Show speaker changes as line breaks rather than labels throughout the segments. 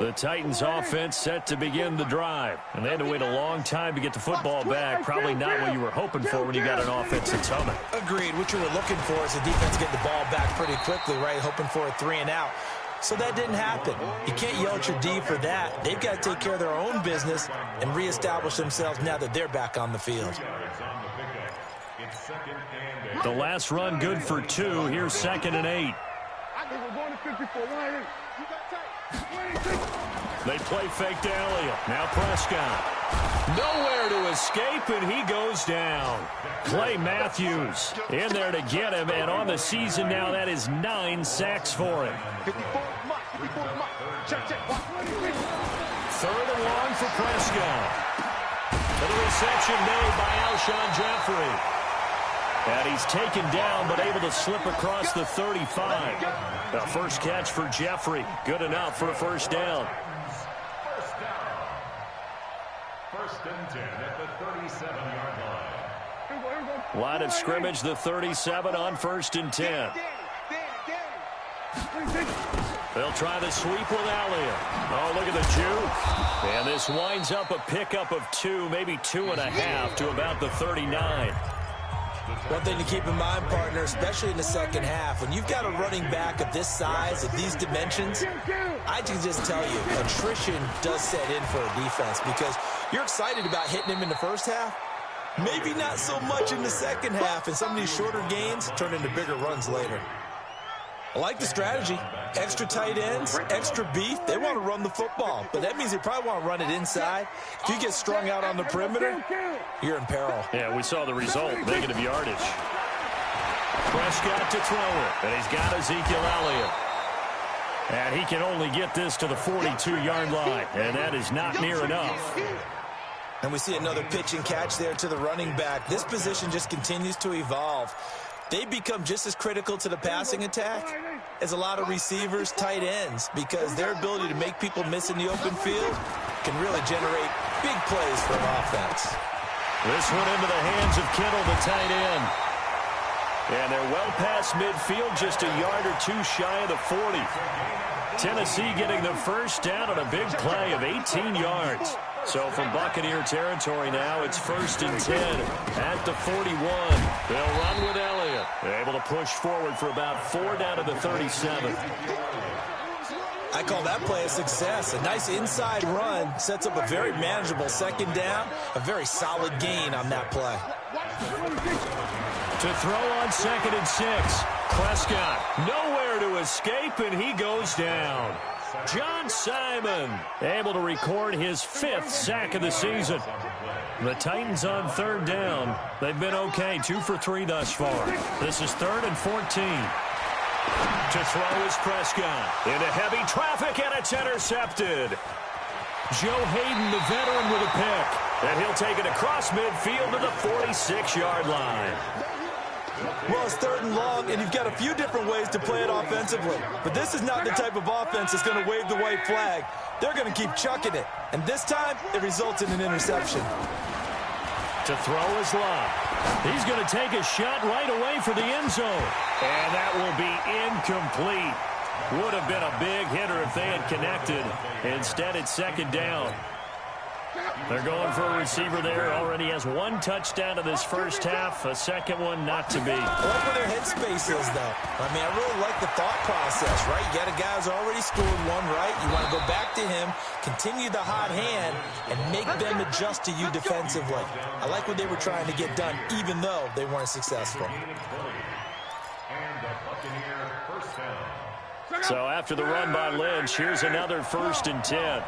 The Titans offense set to begin the drive. And they had to wait a long time to get the football back. Probably not what you were hoping for when you got an offense that's humming.
Agreed. What you were looking for is the defense getting the ball back pretty quickly, right? Hoping for a 3 and out. So that didn't happen. You can't yell at your D for that. They've got to take care of their own business and reestablish themselves now that they're back on the field.
The last run good for 2. Here's 2nd and 8. They play fake to Elliott. Now Prescott. Nowhere to escape, and he goes down. Clay Matthews in there to get him, and on the season now, that is 9 sacks for him. 3rd and long for Prescott. And the reception made by Alshon Jeffrey. And he's taken down, but able to slip across the 35. The first catch for Jeffrey. Good enough for a first down.
First and 10 at the 37-yard line.
Line of scrimmage, the 37 on 1st and 10. They'll try the sweep with Elliott. Oh, look at the juke. And this winds up a pickup of 2, maybe 2.5 to about the 39.
One thing to keep in mind, partner, especially in the second half, when you've got a running back of this size, of these dimensions, I can just tell you, attrition does set in for a defense because you're excited about hitting him in the first half. Maybe not so much in the second half, and some of these shorter gains turn into bigger runs later. I like the strategy. Extra tight ends, extra beef. They want to run the football, but that means they probably want to run it inside. If you get strung out on the perimeter, you're in peril.
Yeah, we saw the result, negative yardage. Prescott to throw it, and he's got Ezekiel Elliott. And he can only get this to the 42-yard line, and that is not near enough.
And we see another pitch and catch there to the running back. This position just continues to evolve. They become just as critical to the passing attack as a lot of receivers, tight ends, because their ability to make people miss in the open field can really generate big plays for an offense.
This one into the hands of Kittle, the tight end. And they're well past midfield, just a yard or 2 shy of the 40. Tennessee getting the first down on a big play of 18 yards. So from Buccaneer territory now, it's 1st and 10 at the 41. They'll run with Elliott. They're able to push forward for about 4 down to the 37.
I call that play a success. A nice inside run sets up a very manageable second down. A very solid gain on that play.
To throw on 2nd and 6. Prescott nowhere to escape, and he goes down. John Simon able to record his 5th sack of the season. The Titans on 3rd down. They've been okay, 2 for 3 thus far. This is 3rd and 14. To throw is Prescott. Into heavy traffic, and it's intercepted. Joe Hayden, the veteran, with a pick. And he'll take it across midfield to the 46-yard line.
Well, it's 3rd and long, and you've got a few different ways to play it offensively. But this is not the type of offense that's going to wave the white flag. They're going to keep chucking it. And this time, it results in an interception.
To throw is Love. He's going to take a shot right away for the end zone. And that will be incomplete. Would have been a big hitter if they had connected. Instead, it's 2nd down. They're going for a receiver there. Already has 1 touchdown in this first half. A second one not to be.
I like where their headspace is, though. I mean, I really like the thought process, right? You got a guy who's already scored 1, right? You want to go back to him, continue the hot hand, and make them adjust to you defensively. I like what they were trying to get done, even though they weren't successful.
So after the run by Lynch, here's another 1st and 10.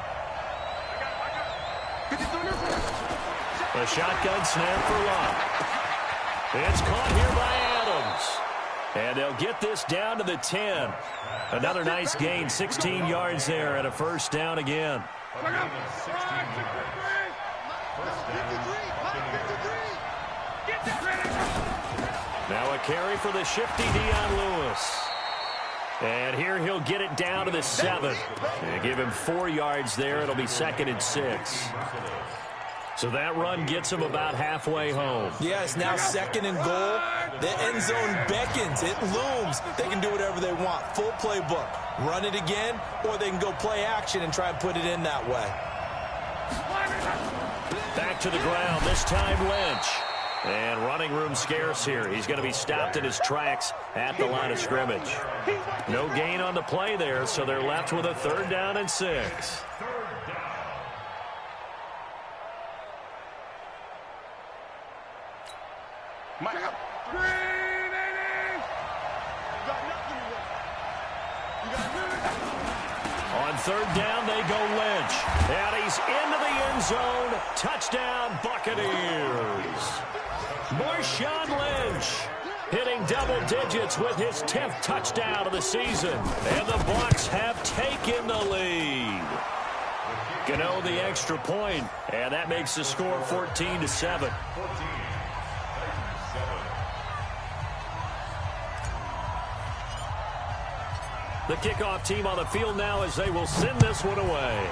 A shotgun snap for Love. It's caught here by Adams. And they'll get this down to the 10. Another nice gain, 16 yards there, and a first down again. Now a carry for the shifty Dion Lewis. And here he'll get it down to the 7. And give him 4 yards there. It'll be 2nd and 6. So that run gets them about halfway home.
Yeah, it's now 2nd and goal. The end zone beckons. It looms. They can do whatever they want. Full playbook. Run it again, or they can go play action and try and put it in that way.
Back to the ground, this time Lynch. And running room scarce here. He's going to be stopped in his tracks at the line of scrimmage. No gain on the play there, so they're left with a 3rd down and 6. On 3rd down, they go Lynch. And he's into the end zone. Touchdown, Buccaneers. Marshawn Lynch hitting double digits with his 10th touchdown of the season. And the Bucs have taken the lead. Gano the extra point, and that makes the score 14-7. The kickoff team on the field now as they will send this one away.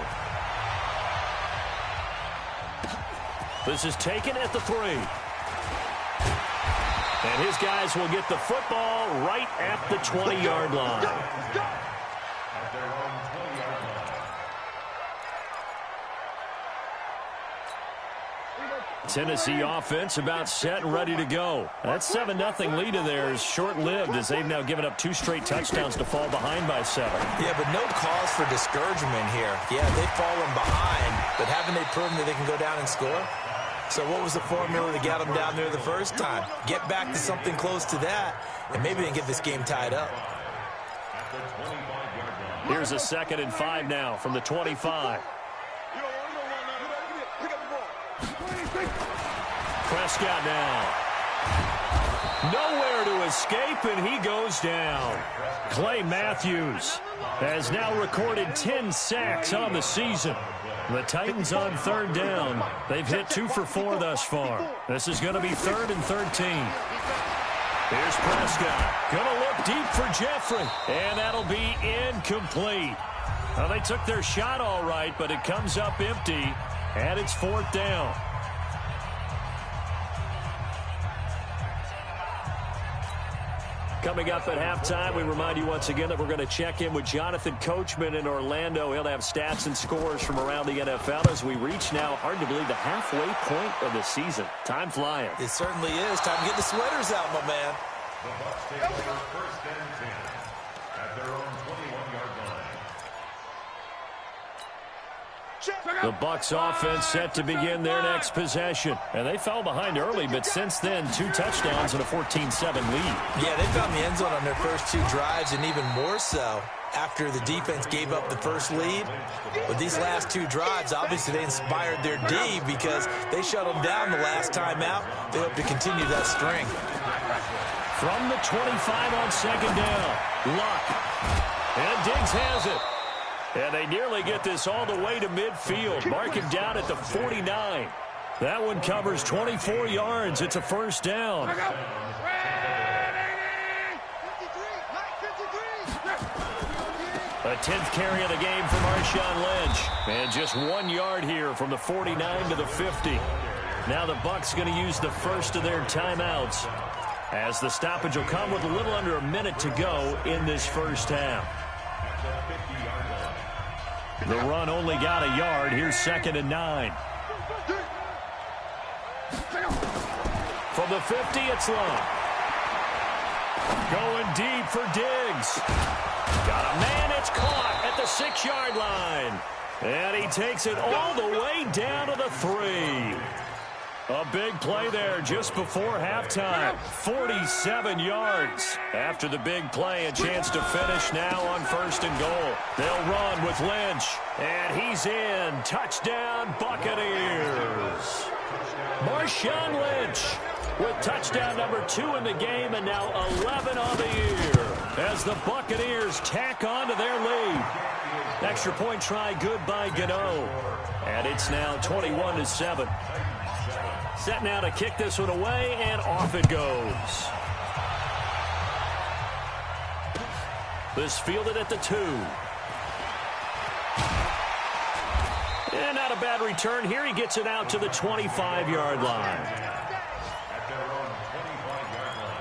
This is taken at the 3. And his guys will get the football right at the 20-yard line. Tennessee offense about set and ready to go. That 7-0 lead of theirs short-lived as they've now given up 2 straight touchdowns to fall behind by 7.
Yeah, but no cause for discouragement here. Yeah, they've fallen behind, but haven't they proven that they can go down and score? So what was the formula to get them down there the first time? Get back to something close to that, and maybe they can get this game tied up.
Here's a 2nd and 5 now from the 25. Prescott now. Nowhere to escape, and he goes down. Clay Matthews has now recorded 10 sacks on the season. The Titans on 3rd down. They've hit 2 for 4 thus far. This is going to be 3rd and 13. Here's Prescott. Going to look deep for Jeffrey, and that'll be incomplete. Well, they took their shot all right, but it comes up empty, and it's 4th down. Coming up at halftime, we remind you once again that we're going to check in with Jonathan Coachman in Orlando. He'll have stats and scores from around the NFL as we reach now, hard to believe, the halfway point of the season. Time flying.
It certainly is. Time to get the sweaters out, my man.
The Bucs take over 1st and 10 at their own 21-yard line.
The Bucs offense set to begin their next possession. And they fell behind early, but since then, 2 touchdowns and a 14-7 lead.
Yeah, they found the end zone on their first 2 drives, and even more so after the defense gave up the first lead. But these last 2 drives, obviously they inspired their D because they shut them down the last time out. They hope to continue that string.
From the 25 on 2nd down, Luck. And Diggs has it. And they nearly get this all the way to midfield. Mark him down at the 49. That one covers 24 yards. It's a 1st down. A 10th carry of the game for Marshawn Lynch. And just 1 yard here from the 49 to the 50. Now the Bucs going to use the first of their timeouts, as the stoppage will come with a little under a minute to go in this first half. The run only got a yard. Here's 2nd and 9. From the 50, it's Long. Going deep for Diggs. Got a man. It's caught at the 6-yard line. And he takes it all the way down to the 3. A big play there just before halftime. 47 yards. After the big play, a chance to finish now on 1st and goal. They'll run with Lynch. And he's in. Touchdown, Buccaneers. Marshawn Lynch with touchdown number 2 in the game, and now 11 on the year as the Buccaneers tack on to their lead. Extra point try good by Gano. And it's now 21-7. Set now to kick this one away, and off it goes. This fielded at the 2. And not a bad return here. He gets it out to the 25-yard line.
At their own 25-yard line.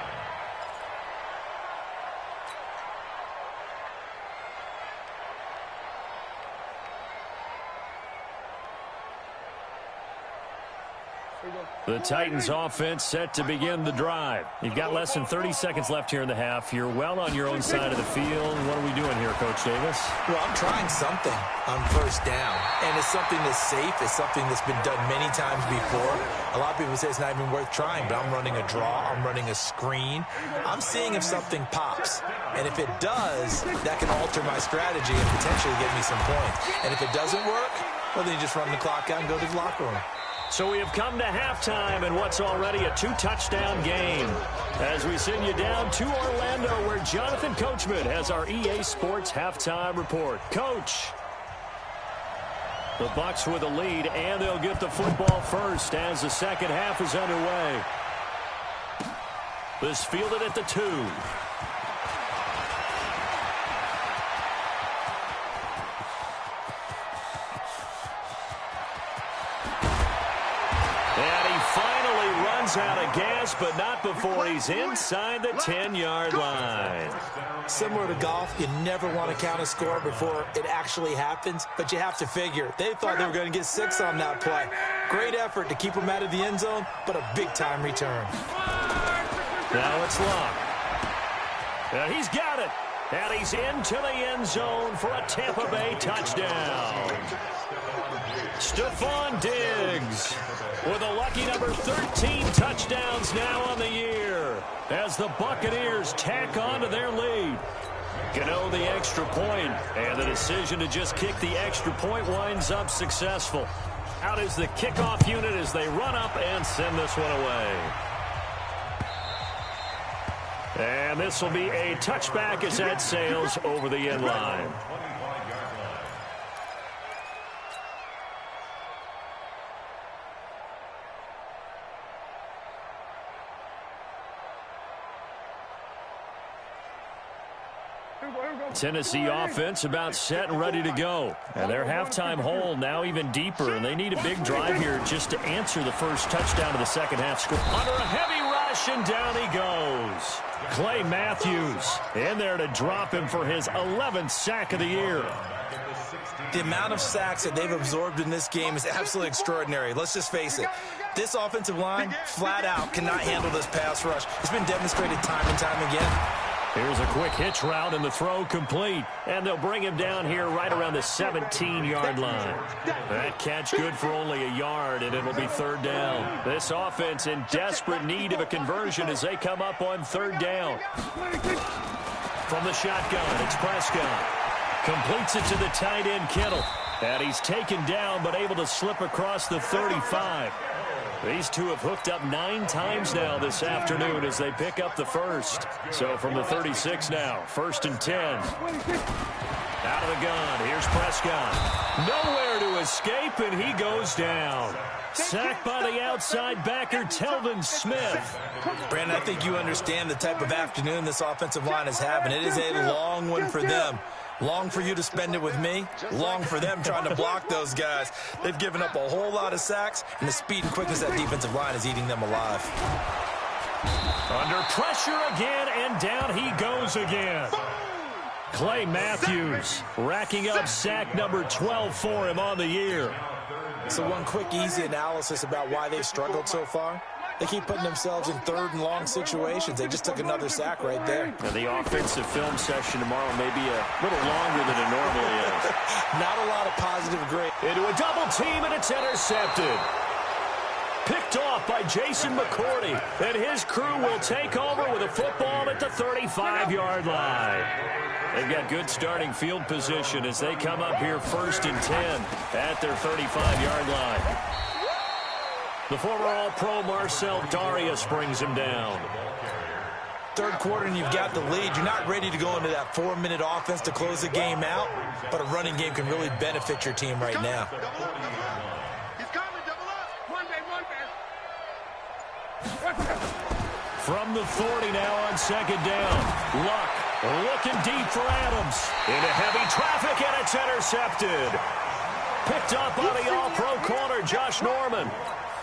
The Titans offense set to begin the drive. You've got less than 30 seconds left here in the half. You're well on your own side of the field. What are we doing here, Coach Davis?
Well, I'm trying something on first down, and it's something that's safe. It's something that's been done many times before. A lot of people say it's not even worth trying, but I'm running a draw. I'm running a screen. I'm seeing if something pops, and if it does, that can alter my strategy and potentially get me some points. And if it doesn't work, well, then you just run the clock out and go to the locker room.
So we have come to halftime in what's already a 2-touchdown game. As we send you down to Orlando, where Jonathan Coachman has our EA Sports halftime report. Coach. The Bucs with a lead, and they'll get the football first as the second half is underway. This fielded at the 2. Out of gas, but not before he's inside the 10-yard line.
Similar to golf, you never want to count a score before it actually happens, but you have to figure they thought they were going to get 6 on that play. Great effort to keep them out of the end zone, but a big-time return.
Now it's Luck. And he's got it. And he's into the end zone for a Tampa Bay touchdown. Stephon Diggs with a lucky number 13 touchdowns now on the year as the Buccaneers tack on to their lead. Gano the extra point, and the decision to just kick the extra point winds up successful. Out is the kickoff unit as they run up and send this one away. And this will be a touchback as that sails over the end line. Tennessee offense about set and ready to go. And their halftime hole now even deeper, and they need a big drive here just to answer the first touchdown of the second half score. Under a heavy rush, and down he goes. Clay Matthews in there to drop him for his 11th sack of the year.
The amount of sacks that they've absorbed in this game is absolutely extraordinary. Let's just face it. This offensive line, flat out, cannot handle this pass rush. It's been demonstrated time and time again.
Here's a quick hitch route, and the throw complete. And they'll bring him down here right around the 17-yard line. That catch good for only a yard, and it'll be third down. This offense in desperate need of a conversion as they come up on third down. From the shotgun, it's Prescott. Completes it to the tight end, Kittle. And he's taken down, but able to slip across the 35. These two have hooked up 9 times now this afternoon as they pick up the first. So from the 36 now, 1st and 10. Out of the gun, here's Prescott. Nowhere to escape, and he goes down. Sacked by the outside backer, Telvin Smith.
Brandon, I think you understand the type of afternoon this offensive line is having. It is a long one for them. Long for you to spend it with me. Long for them trying to block those guys. They've given up a whole lot of sacks, and the speed and quickness of that defensive line is eating them alive.
Under pressure again, and down he goes again. Clay Matthews racking up sack number 12 for him on the year.
So one quick, easy analysis about why they've struggled so far. They keep putting themselves in third and long situations. They just took another sack right there.
And the offensive film session tomorrow may be a little longer than it normally is.
Not a lot of positive grade.
Into a double team, and it's intercepted. Picked off by Jason McCourty. And his crew will take over with a football at the 35-yard line. They've got good starting field position as they come up here 1st and 10 at their 35-yard line. The former All-Pro Marcel Darius brings him down.
Third quarter and you've got the lead. You're not ready to go into that 4-minute offense to close the game out, but a running game can really benefit your team right now.
From the 40 now on 2nd down. Luck looking deep for Adams. Into heavy traffic, and it's intercepted. Picked up by the all-pro corner, Josh Norman.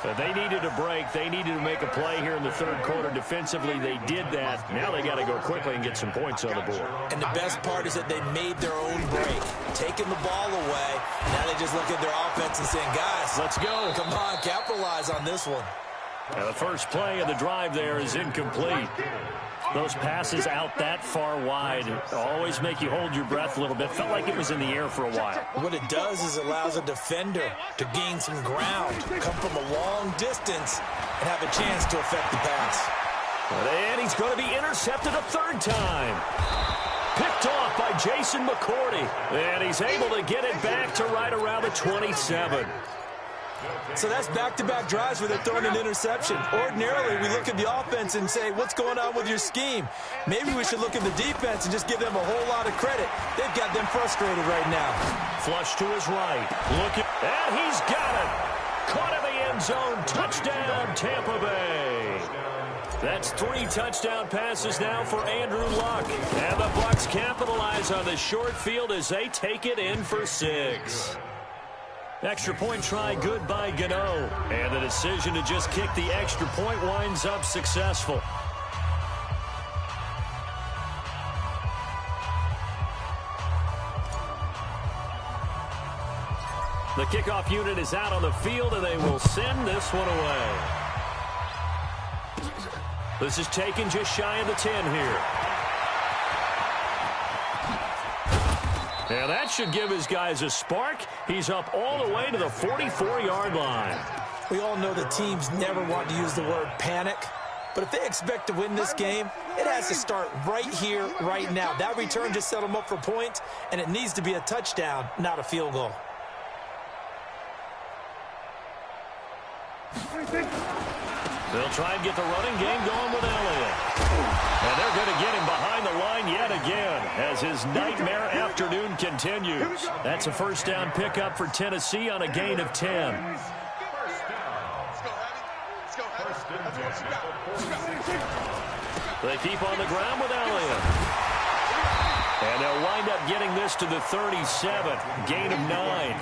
But they needed a break. They needed to make a play here in the third quarter defensively. They did that. Now they got to go quickly and get some points on the board.
And the best part is that they made their own break, taking the ball away. Now they just look at their offense and saying, guys,
let's go.
Come on, capitalize on this one.
Now the first play of the drive there is incomplete. Those passes out that far wide always make you hold your breath a little bit. Felt like it was in the air for a while.
What it does is it allows a defender to gain some ground, come from a long distance, and have a chance to affect the pass.
And he's going to be intercepted a third time. Picked off by Jason McCourty. And he's able to get it back to right around the 27.
So that's back-to-back drives where they're throwing an interception. Ordinarily, we look at the offense and say, what's going on with your scheme? Maybe we should look at the defense and just give them a whole lot of credit. They've got them frustrated right now.
Flush to his right. And he's got it. Caught in the end zone. Touchdown, Tampa Bay. That's 3 touchdown passes now for Andrew Luck. And the Bucs capitalize on the short field as they take it in for 6. Extra point try good by Gano. And the decision to just kick the extra point winds up successful. The kickoff unit is out on the field, and they will send this one away. This is taken just shy of the 10 here. And that should give his guys a spark. He's up all the way to the 44-yard line.
We all know that teams never want to use the word panic. But if they expect to win this game, it has to start right here, right now. That return just set them up for points, and it needs to be a touchdown, not a field goal.
They'll try and get the running game going with Elliott. And they're going to get him behind the line yet again as his nightmare afternoon continues. That's a first down pickup for Tennessee on a gain of 10. They keep on the ground with Elliott. And they'll wind up getting this to the 37, gain of 9.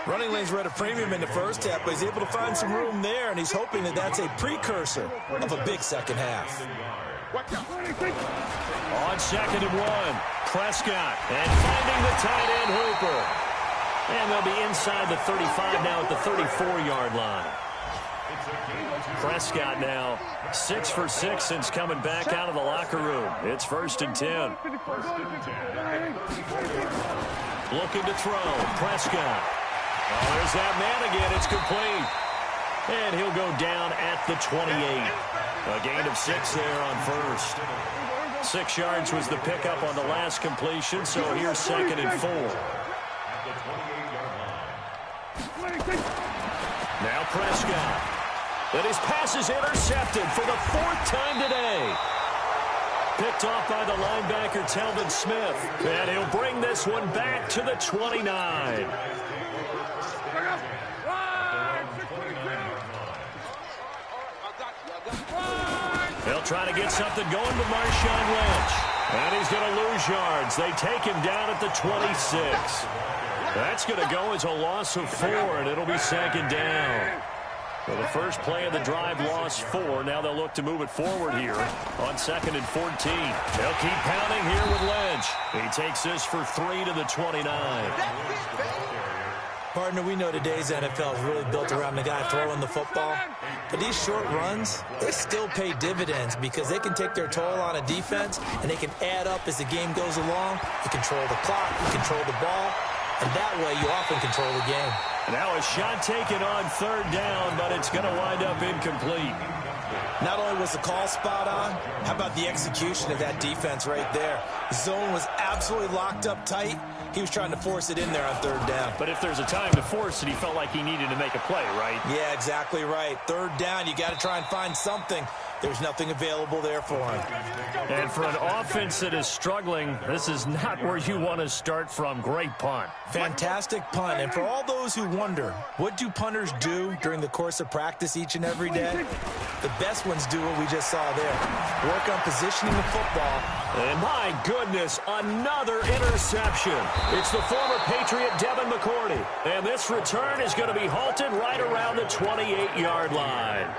Running lanes were at a premium in the first half, but he's able to find some room there, and he's hoping that that's a precursor of a big second half.
On 2nd and 1, Prescott, and finding the tight end Hooper. And they'll be inside the 35 now at the 34-yard line. Prescott now 6 for 6 since coming back out of the locker room. It's 1st and 10. Looking to throw, Prescott. Oh, there's that man again. It's complete. And he'll go down at the 28. A gain of 6 there on first. 6 yards was the pickup on the last completion, so here's 2nd and 4. Now Prescott. And his pass is intercepted for the 4th time today. Picked off by the linebacker, Telvin Smith. And he'll bring this one back to the 29. They'll try to get something going with Marshawn Lynch. And he's going to lose yards. They take him down at the 26. That's going to go as a loss of 4, and it'll be 2nd down. Well, the first play of the drive lost 4. Now they'll look to move it forward here on 2nd and 14. They'll keep pounding here with Lynch. He takes this for 3 to the 29.
Partner, we know today's NFL is really built around the guy throwing the football. But these short runs, they still pay dividends because they can take their toll on a defense and they can add up as the game goes along. You control the clock, you control the ball, and that way you often control the game.
Now a shot taken on 3rd down, but it's going to wind up incomplete.
Not only was the call spot on, how about the execution of that defense right there? The zone was absolutely locked up tight. He was trying to force it in there on 3rd down.
But if there's a time to force it, he felt like he needed to make a play, right?
Yeah, exactly right. 3rd down, you got to try and find something. There's nothing available there for him.
And for an offense that is struggling, this is not where you want to start from. Great punt.
Fantastic punt. And for all those who wonder, what do punters do during the course of practice each and every day? The best ones do what we just saw there. Work on positioning the football.
And my goodness, another interception. It's the former Patriot Devin McCourty. And this return is going to be halted right around the 28-yard line.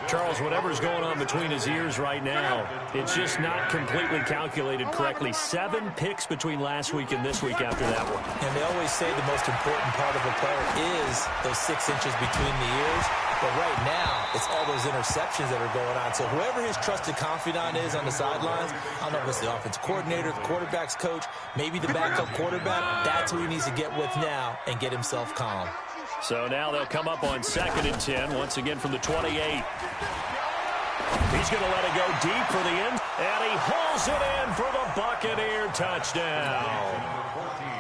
Charles, whatever's going on between his ears right now, it's just not completely calculated correctly. 7 picks between last week and this week after that one.
And they always say the most important part of a player is those 6 inches between the ears. But right now, it's all those interceptions that are going on. So whoever his trusted confidant is on the sidelines, I don't know if it's the offensive coordinator, the quarterback's coach, maybe the backup quarterback, that's who he needs to get with now and get himself calm.
So now they'll come up on 2nd and 10, once again from the 28. He's going to let it go deep for the end, and he hauls it in for the Buccaneer touchdown.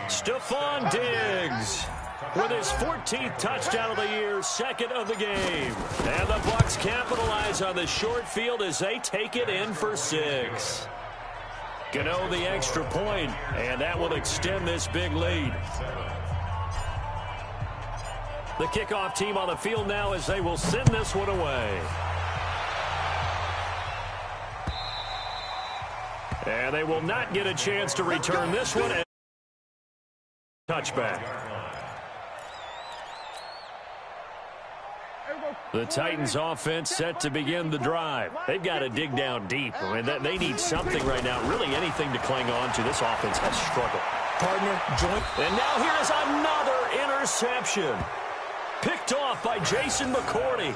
Stephon Diggs with his 14th touchdown of the year, 2nd of the game. And the Bucs capitalize on the short field as they take it in for 6. Gano the extra point, and that will extend this big lead. The kickoff team on the field now as they will send this one away. And they will not get a chance to return this one. Touchback. The Titans offense set to begin the drive. They've got to dig down deep. I mean, they need something right now, really anything to cling on to. This offense has struggled.
Partner, joint.
And now here is another interception. Picked off by Jason McCourty.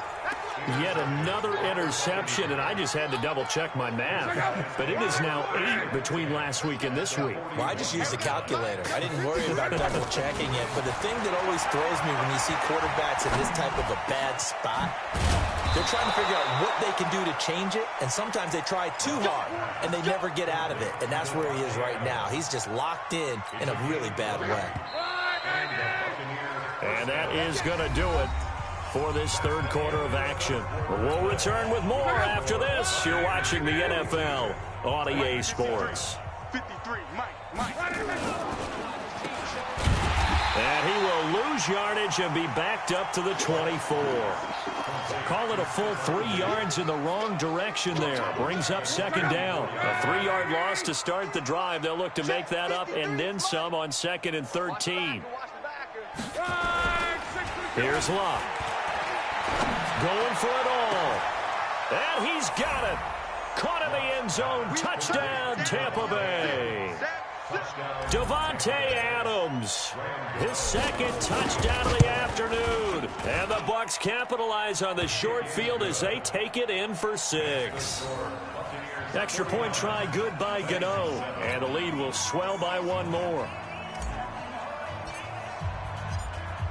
Yet another interception, and I just had to double-check my math. But it is now 8 between last week and this week.
Well, I just used the calculator. I didn't worry about double-checking it. But the thing that always throws me when you see quarterbacks in this type of a bad spot, they're trying to figure out what they can do to change it, and sometimes they try too hard, and they never get out of it. And that's where he is right now. He's just locked in a really bad way.
And that is going to do it for this third quarter of action. We'll return with more after this. You're watching the NFL on EA Sports.
53, Mike.
And he will lose yardage and be backed up to the 24. Call it a full 3 yards in the wrong direction there. Brings up 2nd down. A 3-yard loss to start the drive. They'll look to make that up and then some on 2nd and 13. Here's Luck. Going for it all. And he's got it. Caught in the end zone. Touchdown, Tampa Bay. Davante Adams. His 2nd touchdown of the afternoon. And the Bucs capitalize on the short field as they take it in for 6. Extra point try good by Gano. And the lead will swell by 1 more.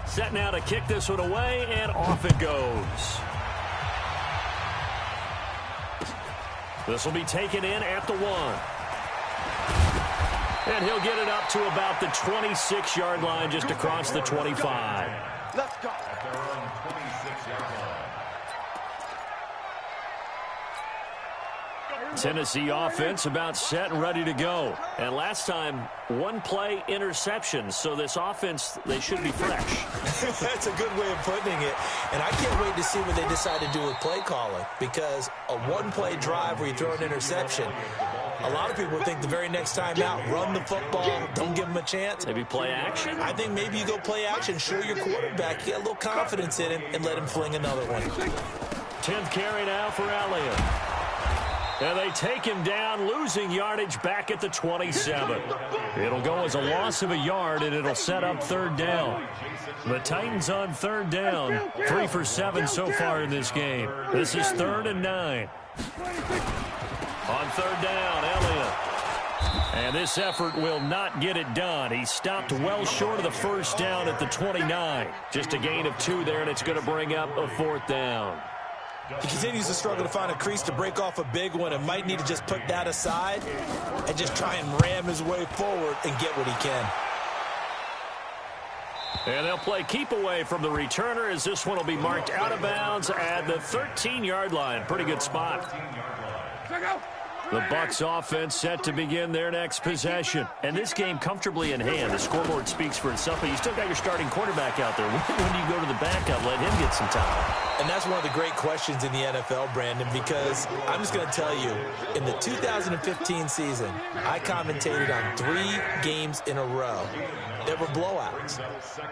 Set now to kick this one away, and off it goes. This will be taken in at the 1. And he'll get it up to about the 26-yard line, just across the 25.
Let's go.
Tennessee offense about set and ready to go. And last time, 1-play interception. So this offense, they should be fresh.
That's a good way of putting it. And I can't wait to see what they decide to do with play calling. Because a 1-play drive where you throw an interception, a lot of people think the very next time out, run the football, don't give him a chance.
Maybe play action?
I think maybe you go play action, show your quarterback, you get a little confidence in him, and let him fling another one.
10th carry now for Elliott. And they take him down, losing yardage back at the 27. It'll go as a loss of a yard, and it'll set up 3rd down. The Titans on 3rd down, 3 for 7 so far in this game. This is 3rd and 9. On 3rd down, Elliott. And this effort will not get it done. He stopped well short of the 1st down at the 29. Just a gain of 2 there, and it's going to bring up a 4th down.
He continues to struggle to find a crease to break off a big one and might need to just put that aside and just try and ram his way forward and get what he can.
And they'll play keep away from the returner as this one will be marked out of bounds at the 13-yard line. Pretty good spot. The Bucs offense set to begin their next possession. And this game comfortably in hand. The scoreboard speaks for itself, but you still got your starting quarterback out there. When do you go to the backup, let him get some time?
And that's one of the great questions in the NFL, Brandon, because I'm just going to tell you, in the 2015 season, I commentated on 3 games in a row. There were blowouts.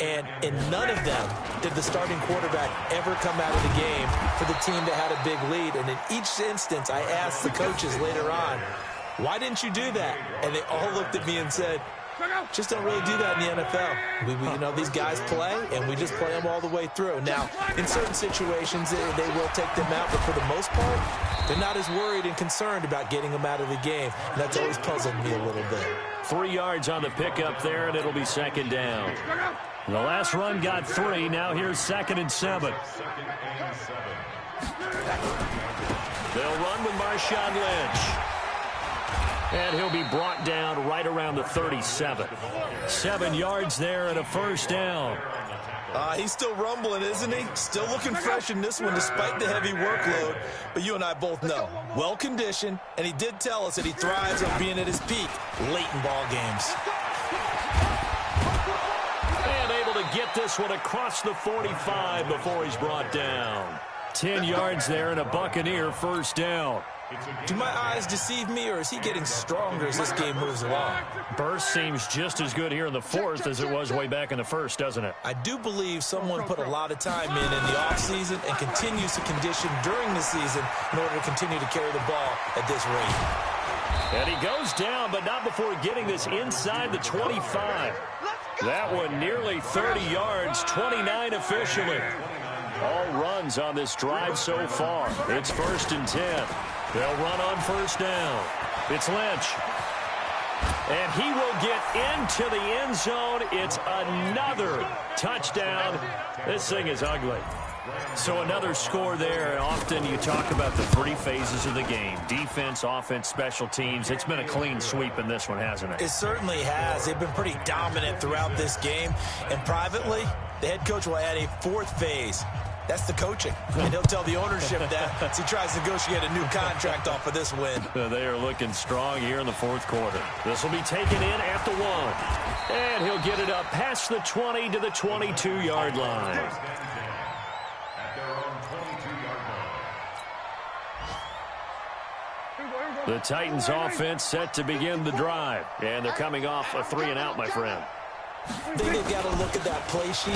And in none of them did the starting quarterback ever come out of the game for the team that had a big lead. And in each instance, I asked the coaches later on, why didn't you do that? And they all looked at me and said, just don't really do that in the NFL. You know, these guys play, and we just play them all the way through. Now, in certain situations, they will take them out, but for the most part, they're not as worried and concerned about getting them out of the game. And that's always puzzled me a little bit.
3 yards on the pickup there, and it'll be second down. The last run got 3. Now here's 2nd and 7. They'll run with Marshawn Lynch. And he'll be brought down right around the 37. 7 yards there and a first down.
He's still rumbling, isn't he? Still looking fresh in this one despite the heavy workload. But you and I both know, well-conditioned, and he did tell us that he thrives on being at his peak late in ball games.
And able to get this one across the 45 before he's brought down. 10 yards there and a Buccaneer first down.
Do my eyes deceive me, or is he getting stronger as this game moves along?
Burst seems just as good here in the 4th as it was way back in the 1st, doesn't it?
I do believe someone put a lot of time in the offseason and continues to condition during the season in order to continue to carry the ball at this rate.
And he goes down, but not before getting this inside the 25. That one nearly 30 yards, 29 officially. All runs on this drive so far. It's 1st and 10. They'll run on first down. It's Lynch. And he will get into the end zone. It's another touchdown. This thing is ugly. So another score there. Often you talk about the 3 phases of the game. Defense, offense, special teams. It's been a clean sweep in this one, hasn't it?
It certainly has. They've been pretty dominant throughout this game. And privately, the head coach will add a 4th phase. That's the coaching. And he'll tell the ownership that as he tries to negotiate a new contract off of this win.
They are looking strong here in the 4th quarter. This will be taken in at the 1. And he'll get it up past the 20 to the 22-yard line. The Titans offense set to begin the drive. And they're coming off a 3-and-out, my friend.
I think they've got to look at that play sheet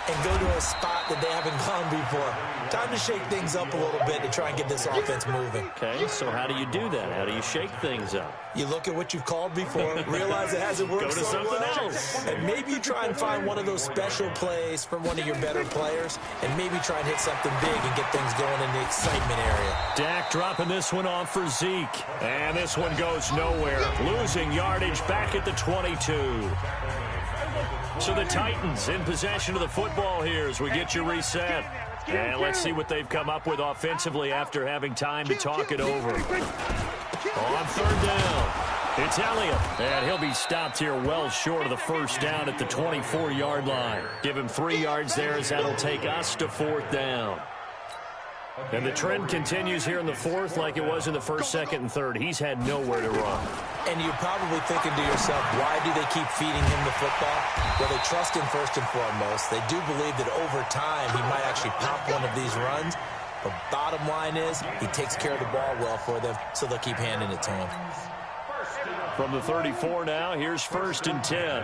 and go to a spot that they haven't gone before. Time to shake things up a little bit to try and get this offense moving.
Okay, so how do you do that? How do you shake things up?
You look at what you've called before, realize it hasn't worked
Go to
so
something
well,
else.
and maybe you try and find one of those special plays from one of your better players, and maybe try and hit something big and get things going in the excitement area.
Dak dropping this one off for Zeke. And this one goes nowhere. Losing yardage back at the 22. So the Titans in possession of the football here as we get you reset. And let's see what they've come up with offensively after having time to talk it over. On 3rd down, it's Elliott. And he'll be stopped here well short of the first down at the 24-yard line. Give him 3 yards there as that'll take us to 4th down. And the trend continues here in the 4th like it was in the 1st, 2nd, and 3rd. He's had nowhere to run.
And you're probably thinking to yourself, why do they keep feeding him the football? Well, they trust him first and foremost. They do believe that over time he might actually pop one of these runs. But bottom line is he takes care of the ball well for them, so they'll keep handing it to him.
From the 34 now, here's 1st and 10.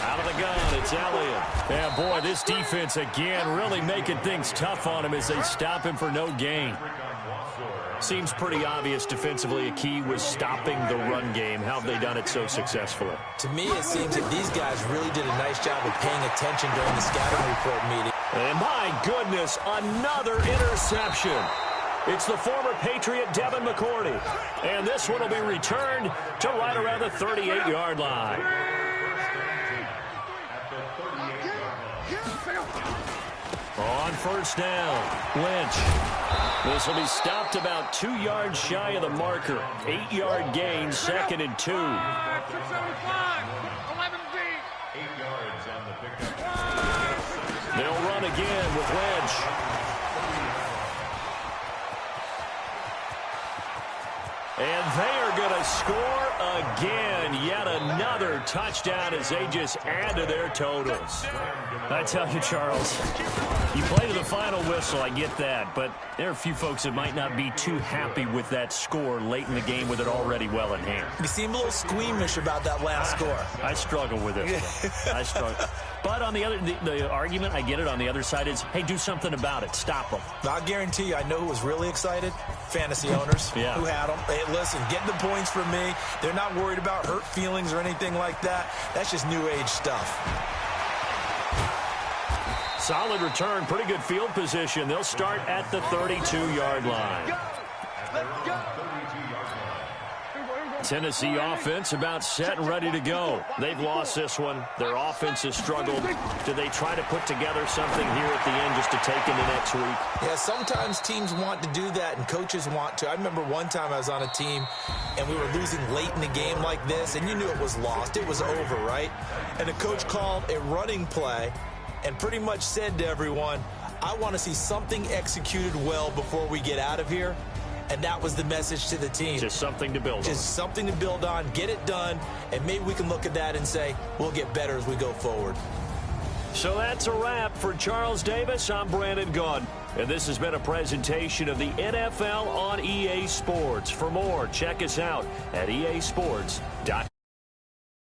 Out of the gun, it's Elliott. Yeah, boy, this defense again really making things tough on him as they stop him for no gain. Seems pretty obvious defensively a key was stopping the run game. How have they done it so successfully?
To me, it seems that these guys really did a nice job of paying attention during the scouting report meeting.
And my goodness, another interception. It's the former Patriot Devin McCourty. And this one will be returned to right around the 38-yard line. On first down, Lynch. This will be stopped about 2 yards shy of the marker. 8-yard gain, 2nd and 2.
675, 11 deep.
8 yards on the pickup.
They'll run again with Lynch. And they are going to score again. Yet another touchdown as they just add to their totals. I tell you, Charles, you play to the final whistle, I get that. But there are a few folks that might not be too happy with that score late in the game with it already well in hand.
You seem a little squeamish about that last score.
I struggle with it. I struggle. But on the other, the argument, I get it, on the other side is, hey, do something about it. Stop them.
I guarantee you, I know who was really excited. Fantasy owners who had them. Hey, listen, get the points from me. They're not worried about hurt feelings or anything like that. That's just new age stuff.
Solid return, pretty good field position. They'll start at the 32-yard line.
Let's go.
Tennessee offense about set and ready to go. They've lost this one. Their offense has struggled. Do they try to put together something here at the end just to take into next week?
Yeah, sometimes teams want to do that and coaches want to. I remember one time I was on a team and we were losing late in the game like this, and you knew it was lost. It was over, right? And the coach called a running play and pretty much said to everyone, I want to see something executed well before we get out of here. And that was the message to the team.
Just something to build on.
Just something to build on, get it done, and maybe we can look at that and say, we'll get better as we go forward.
So that's a wrap for Charles Davis. I'm Brandon Gaudin. And this has been a presentation of the NFL on EA Sports. For more, check us out at easports.com.